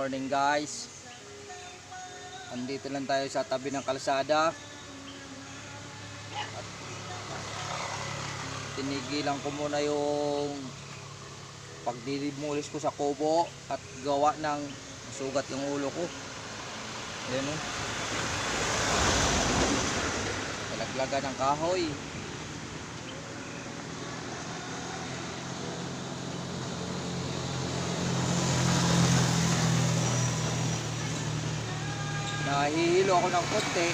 morning guys. Andito lang tayo sa tabi ng kalsada. At tinigilan ko muna yung pagdidimulis ko sa kubo at gawa ng sugat yung ulo ko. Ayan o. Talaglagan ng kahoy. Nahihilo ako ng konti.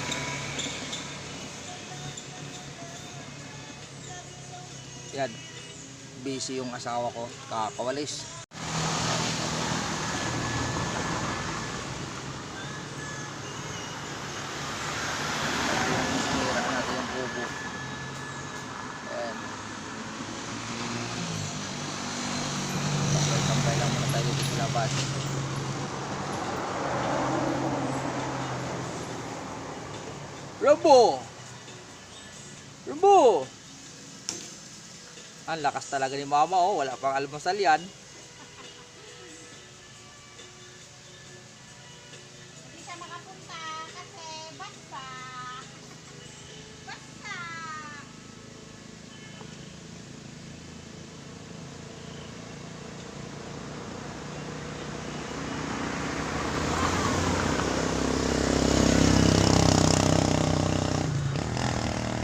Yan, busy yung asawa ko, kakawalis. Sinira natin yung kubo. Ayan. Tambay lang muna tayo dito sa labas. Rambo! Rambo! Ang lakas talaga ni mama, oh. Wala pang almusal yan. Hindi siya makapunta kasi basta. Basta.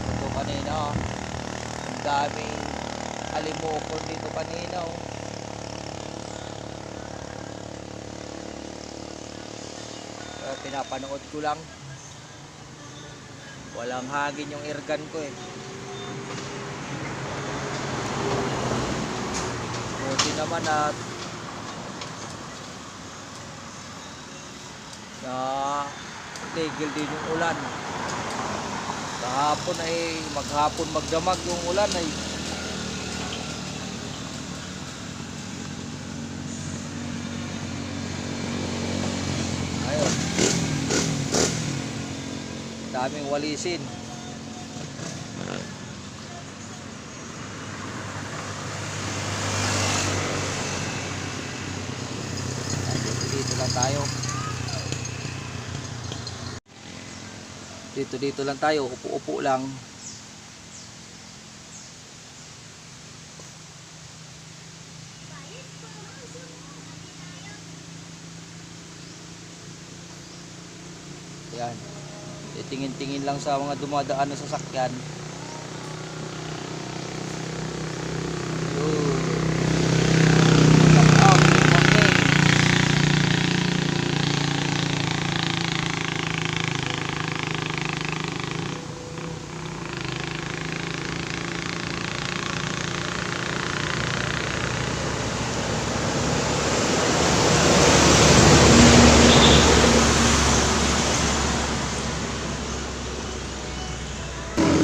Ito kanina, oh. Ang daming alimokon dito kanina, oh. Pinapanood ko lang. Walang hagin yung airgun ko eh. Buti naman at tigil din yung ulan. Kahapon ay maghapon magdamag yung ulan ay. Ayun. Daming walisin. Dito lang tayo. Dito lang tayo, upo-upo lang. Yan. Tingin-tingin lang sa mga dumadaan na sasakyan.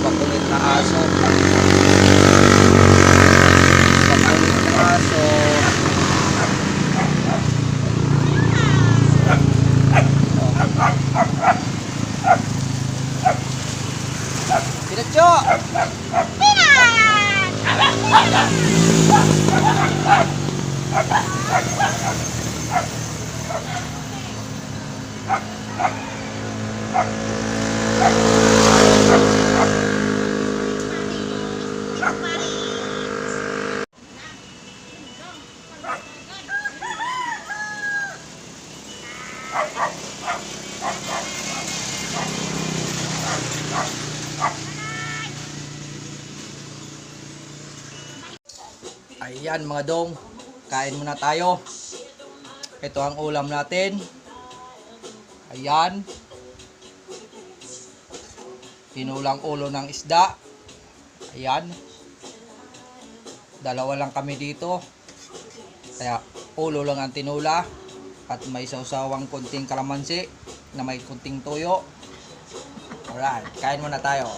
Pakulit na aso. Pakulit na aso. Diretso! Ayan mga dong, kain muna tayo. Ito ang ulam natin. Ayan. Tinulang ulo ng isda. Ayan. Dalawa lang kami dito. Kaya ulo lang ang tinula. At may sausawang konting kalamansi na may konting toyo. Alright, kain muna tayo.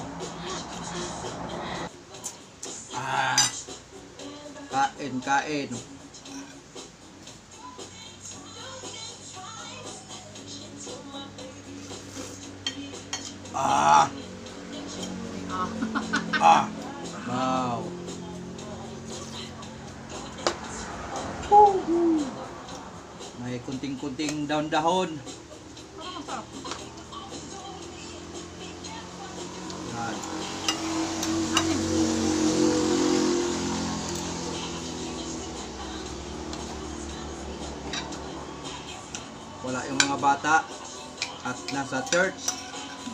Kain. Wow. May kunting kunting-kunting dahon-dahon. Parang masarap. Yan. Asin. Wala yung mga bata at nasa church.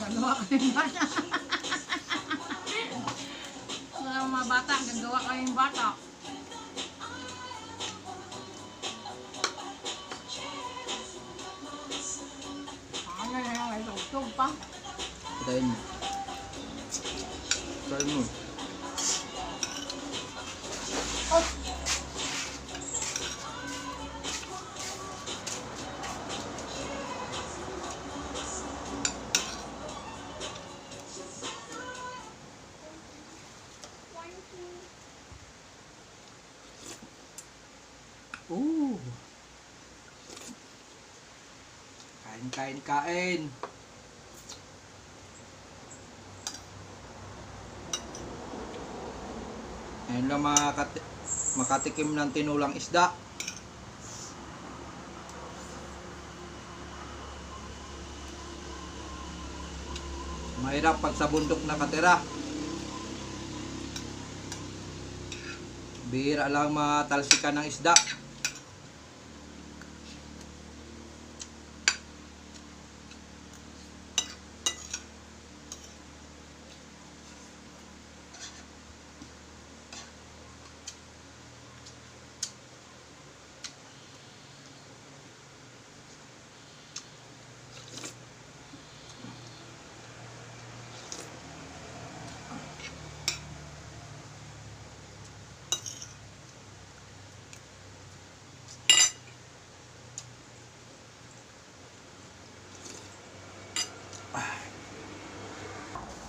Gagawa kayong bata. Mga bata, gagawa kayong bata. Ano na yung may tugtog pa? Patayin mo. Patayin mo. Ooh. Kain, kain, kain. Ayun lang makatikim ng tinulang isda. Mahirap pag sa bundok nakatira. Bihira lang matalsikan ng isda.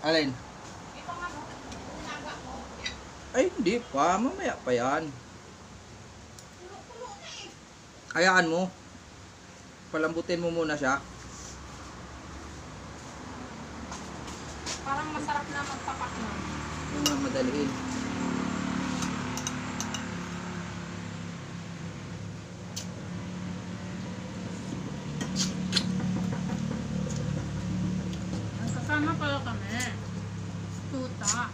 Alin? Ito nga mo, unaga ko. Ay, hindi pa. Mamaya pa yan. Pulo-pulo na eh. Hayaan mo. Palambutin mo muna siya. Parang masarap na magpapak na. Yung mga madaliin. Kasama pala kami. Tuta.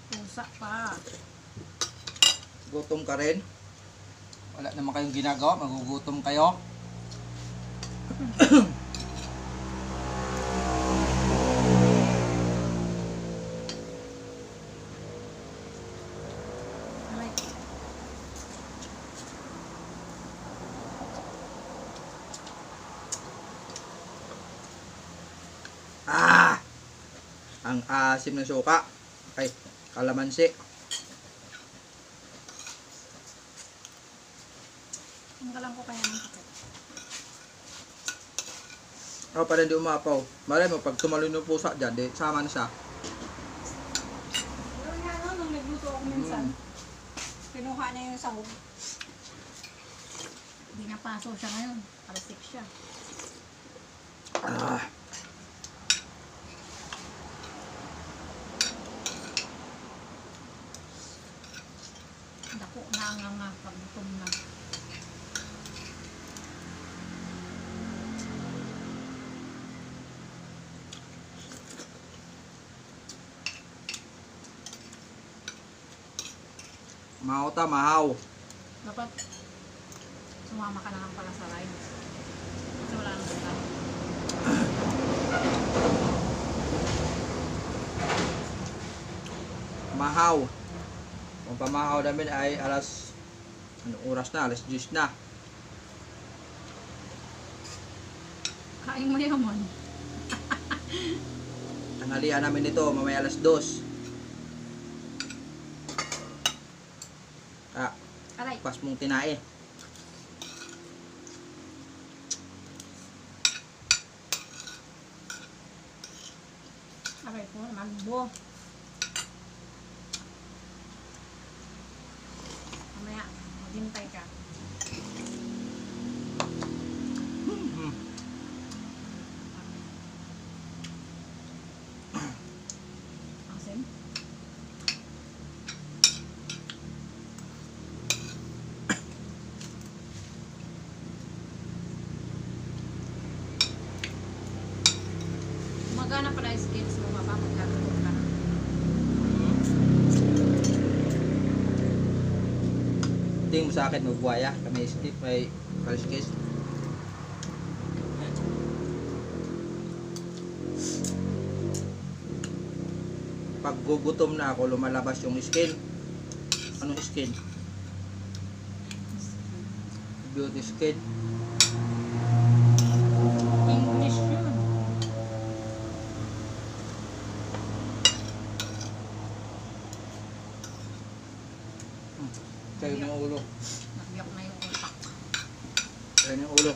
Pusa pa. Gutom ka rin. Wala naman kayong ginagawa. Magugutom kayo. Aray. Ah! Ang asim ng suka. Ay, kalamansi. Tanggalan ko kaya ng sakit. Oh, para hindi umapaw. Malay mo, pag tumalon yung pusa dyan, di, sama na siya. Pero nga no, nung nagluto ako minsan, kinuha niya yung sahog. Hindi na paso siya ngayon. Palasik siya. Ah. Dako na nga pag gutom na. Mahauta, mahaw. Dapat sumama ka na lang pala sa ride. Kasi wala nang ganda. Mahaw. Ang pamahaw namin ay alas, anong oras na? Alas 10 na. Kain mo yaman. Tanghalian namin ito, mamaya alas 2. Ah, Aray. pas mong tinae. Aray po, magbo. Mamaya, maghintay ka. Hmm. Asin? sa akin magbuhaya. May kaliskis. Pag gugutom na ako, lumalabas yung skin. Anong skin? Beauty skin. English yun. Kayo ng ulo. Nagbiyak na yung utak. Kayo ng ulo.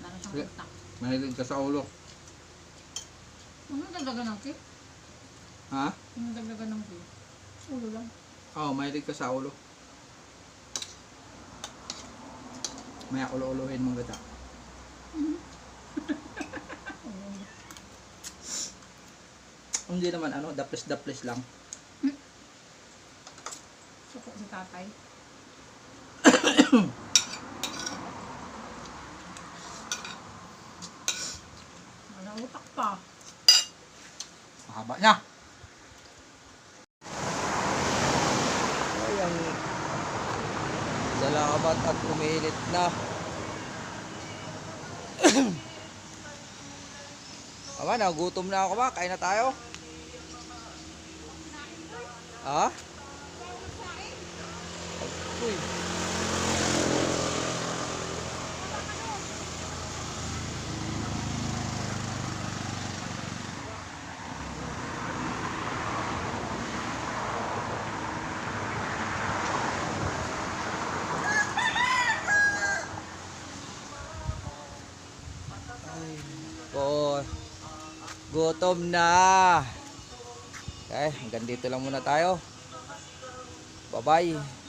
Lalo siyang Yeah. utak. Mahilig ka sa ulo. Ano dagdagan ng cake? Ha? Ano dagdagan ng cake? Ulo lang. Oo, mahilig ka sa ulo. Maya ulo-uluhin mong gata. Hindi naman ano, daples-daples lang. Suko si tatay. Wala utak pa. Mahaba na. Ayan. Salamat at umiinit na. Ama, nagutom na ako ba? Kain na tayo. Ha? Uy. Oh, gutom na. Okay, hanggang dito lang muna tayo. Bye-bye.